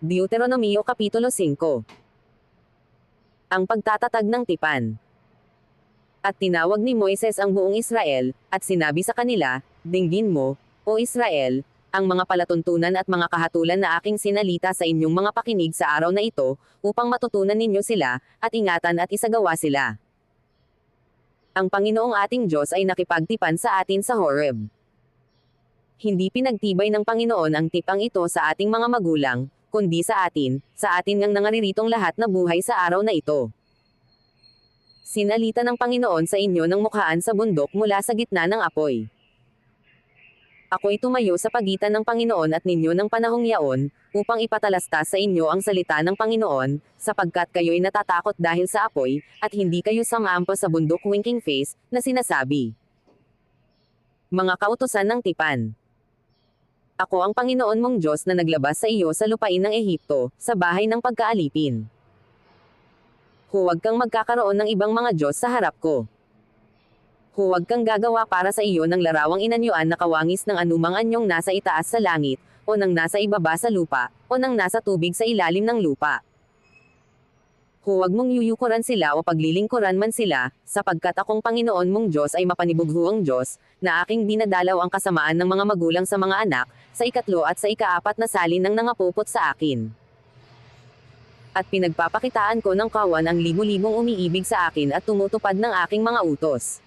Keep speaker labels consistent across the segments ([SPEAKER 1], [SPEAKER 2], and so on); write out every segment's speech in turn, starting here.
[SPEAKER 1] Deuteronomio Kapitulo 5. Ang pagtatatag ng tipan. At tinawag ni Moises ang buong Israel, at sinabi sa kanila, dinggin mo, O Israel, ang mga palatuntunan at mga kahatulan na aking sinalita sa inyong mga pakinig sa araw na ito, upang matutunan ninyo sila, at ingatan at isagawa sila. Ang Panginoong ating Diyos ay nakipagtipan sa atin sa Horeb. Hindi pinagtibay ng Panginoon ang tipang ito sa ating mga magulang, kundi sa atin ngang nangarirитong lahat na buhay sa araw na ito. Sinalita ng Panginoon sa inyo ng mukhaan sa bundok mula sa gitna ng apoy. Ako'y tumayo sa pagitan ng Panginoon at ninyo ng panahong yaon, upang ipatalastas sa inyo ang salita ng Panginoon, sapagkat kayo'y natatakot dahil sa apoy, at hindi kayo samaampo sa bundok winking face, na sinasabi. Mga kautusan ng tipan. Ako ang Panginoon mong Diyos na naglabas sa iyo sa lupain ng Ehipto, sa bahay ng pagkaalipin. Huwag kang magkakaroon ng ibang mga Diyos sa harap ko. Huwag kang gagawa para sa iyo ng larawang inanyuan na kawangis ng anumang anyong nasa itaas sa langit, o ng nasa ibaba sa lupa, o ng nasa tubig sa ilalim ng lupa. Huwag mong yuyukuran sila o paglilingkuran man sila, sapagkat akong Panginoon mong Diyos ay mapanibughuang Diyos, na aking dinadalaw ang kasamaan ng mga magulang sa mga anak, sa ikatlo at sa ikaapat na salin ng nangapupot sa akin. At pinagpapakitaan ko ng kawan ang libu-libong umiibig sa akin at tumutupad ng aking mga utos.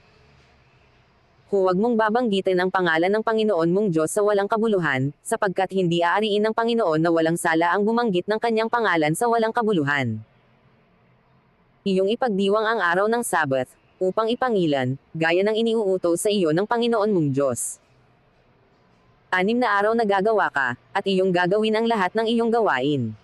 [SPEAKER 1] Huwag mong babanggitin ang pangalan ng Panginoon mong Diyos sa walang kabuluhan, sapagkat hindi aariin ng Panginoon na walang sala ang bumanggit ng kanyang pangalan sa walang kabuluhan. Iyong ipagdiwang ang araw ng Sabat, upang ipangilan, gaya ng iniuutos sa iyo ng Panginoon mong Diyos. 6 na araw na gagawa ka, at iyong gagawin ang lahat ng iyong gawain.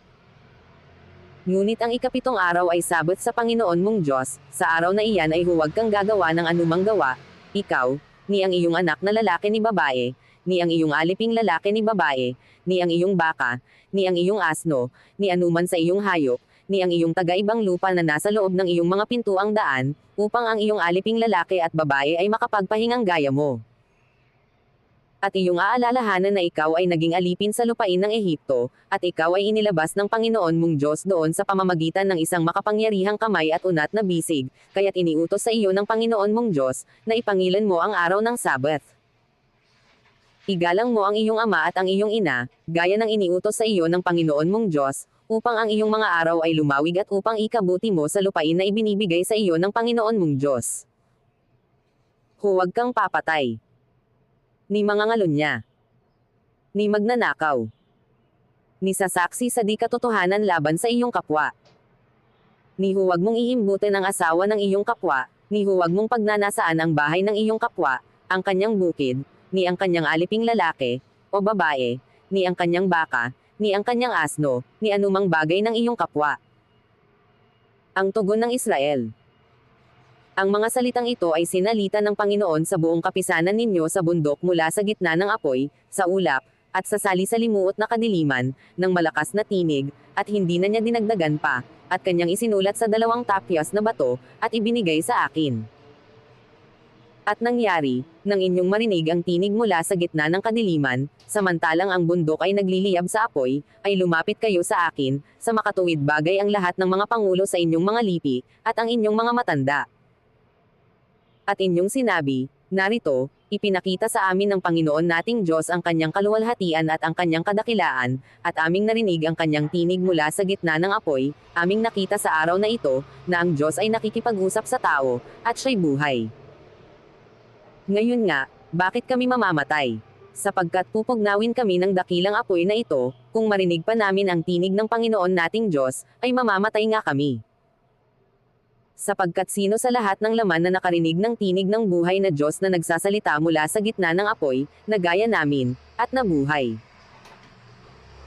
[SPEAKER 1] Ngunit ang ikapitong araw ay Sabat sa Panginoon mong Diyos, sa araw na iyan ay huwag kang gagawa ng anumang gawa, ikaw, ni ang iyong anak na lalaki ni babae, ni ang iyong aliping lalaki ni babae, ni ang iyong baka, ni ang iyong asno, ni anuman sa iyong hayop, ni ang iyong taga-ibang lupa na nasa loob ng iyong mga pintuang daan, upang ang iyong aliping lalaki at babae ay makapagpahingang gaya mo. At iyong aalalahanan na ikaw ay naging alipin sa lupain ng Ehipto, at ikaw ay inilabas ng Panginoon mong Diyos doon sa pamamagitan ng isang makapangyarihang kamay at unat na bisig, kaya't iniutos sa iyo ng Panginoon mong Diyos, na ipangilan mo ang araw ng Sabat. Igalang mo ang iyong ama at ang iyong ina, gaya ng iniutos sa iyo ng Panginoon mong Diyos, upang ang iyong mga araw ay lumawig at upang ikabuti mo sa lupain na ibinibigay sa iyo ng Panginoon mong Diyos. Huwag kang papatay. Ni mangangalunya. Ni magnanakaw. Ni sasaksi sa di katotohanan laban sa iyong kapwa. Ni huwag mong ihimbutin ang asawa ng iyong kapwa, ni huwag mong pagnanasaan ang bahay ng iyong kapwa, ang kanyang bukid, ni ang kanyang aliping lalaki, o babae, ni ang kanyang baka, ni ang kanyang asno, ni anumang bagay ng iyong kapwa. Ang tugon ng Israel. Ang mga salitang ito ay sinalita ng Panginoon sa buong kapisanan ninyo sa bundok mula sa gitna ng apoy, sa ulap, at sa sali-salimuot na kadiliman, ng malakas na tinig, at hindi na niya dinagdagan pa, at kanyang isinulat sa 2 tapyas na bato, at ibinigay sa akin. At nangyari, nang inyong marinig ang tinig mula sa gitna ng kadiliman, samantalang ang bundok ay nagliliyab sa apoy, ay lumapit kayo sa akin, sa makatuwid bagay ang lahat ng mga pangulo sa inyong mga lipi, at ang inyong mga matanda. At inyong sinabi, narito, ipinakita sa amin ng Panginoon nating Diyos ang kanyang kaluwalhatian at ang kanyang kadakilaan, at aming narinig ang kanyang tinig mula sa gitna ng apoy, aming nakita sa araw na ito, na ang Diyos ay nakikipag-usap sa tao, at siya'y buhay. Ngayon nga, bakit kami mamamatay? Sapagkat pupugnawin kami ng dakilang apoy na ito, kung marinig pa namin ang tinig ng Panginoon nating Diyos, ay mamamatay nga kami. Sapagkat sino sa lahat ng laman na nakarinig ng tinig ng buhay na Diyos na nagsasalita mula sa gitna ng apoy, na gaya namin, at nabuhay.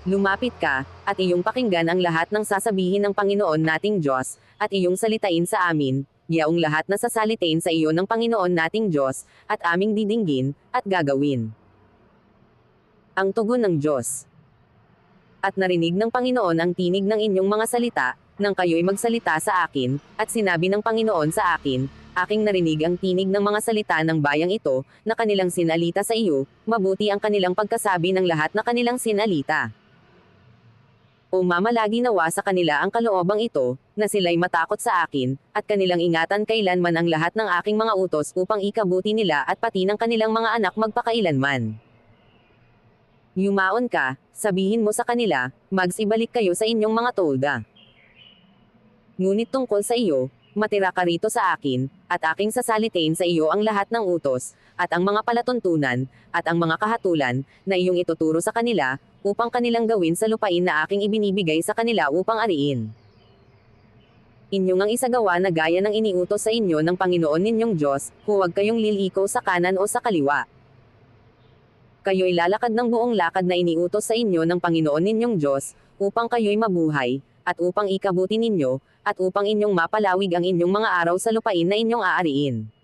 [SPEAKER 1] Lumapit ka, at iyong pakinggan ang lahat ng sasabihin ng Panginoon nating Diyos, at iyong salitain sa amin, yaong lahat na sasalitain sa iyo ng Panginoon nating Diyos, at aming didinggin, at gagawin. Ang tugon ng Diyos. At narinig ng Panginoon ang tinig ng inyong mga salita, nang kayo'y magsalita sa akin, at sinabi ng Panginoon sa akin, aking narinig ang tinig ng mga salita ng bayang ito, na kanilang sinalita sa iyo, mabuti ang kanilang pagkasabi ng lahat na kanilang sinalita. O mamalagi nawa sa kanila ang kaloobang ito, na sila'y matakot sa akin, at kanilang ingatan kailanman ang lahat ng aking mga utos upang ikabuti nila at pati ng kanilang mga anak magpakailanman. Yumaon ka, sabihin mo sa kanila, magsibalik kayo sa inyong mga tolda. Ngunit tungkol sa iyo, matira ka rito sa akin, at aking sasalitain sa iyo ang lahat ng utos, at ang mga palatuntunan, at ang mga kahatulan, na iyong ituturo sa kanila, upang kanilang gawin sa lupain na aking ibinibigay sa kanila upang ariin. Inyong ang isagawa na gaya ng iniutos sa inyo ng Panginoon ninyong Diyos, huwag kayong liliko sa kanan o sa kaliwa. Kayo'y lalakad ng buong lakad na iniutos sa inyo ng Panginoon ninyong Diyos, upang kayo'y mabuhay, at upang ikabuti ninyo, at upang inyong mapalawig ang inyong mga araw sa lupain na inyong aariin.